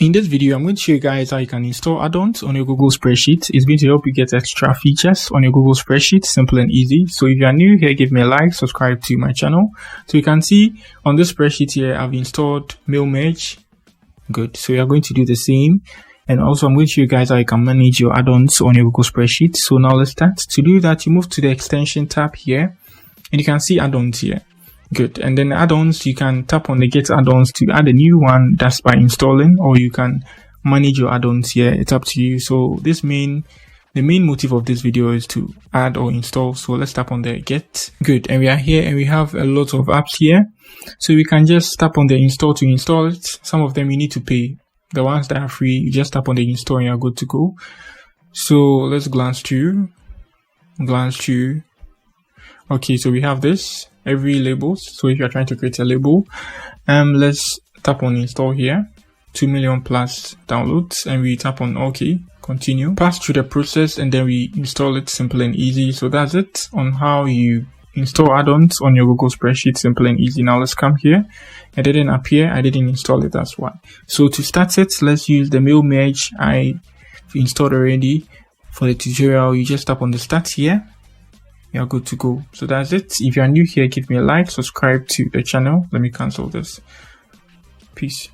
In this video, I'm going to show you guys how you can install add-ons on your Google spreadsheet. It's going to help you get extra features on your Google spreadsheet, simple and easy. So if you are new here, give me a like, subscribe to my channel. So you can see on this spreadsheet here, I've installed mail merge. Good. So we are going to do the same. And also I'm going to show you guys how you can manage your add-ons on your Google spreadsheet. So now let's start. To do that, you move to the extension tab here and you can see add-ons here. Good. And then add-ons, you can tap on the get add-ons to add a new one. That's by installing, or you can manage your add-ons here. It's up to you. So the main motive of this video is to add or install. So let's tap on the get. Good. And we are here and we have a lot of apps here. So we can just tap on the install to install it. Some of them you need to pay. The ones that are free, you just tap on the install and you're good to go. So let's glance through. Okay, so we have this. Every labels. So if you're trying to create a label, let's tap on install here. 2 million plus downloads, and we tap on OK, continue. Pass through the process and then we install it, simple and easy. So that's it on how you install add-ons on your Google spreadsheet, simple and easy. Now let's come here. It didn't appear, I didn't install it, that's why. So to start it, let's use the mail merge I installed already. For the tutorial, you just tap on the start here. You're good to go. So that's it. If you're new here, give me a like, subscribe to the channel. Let me cancel this. Peace.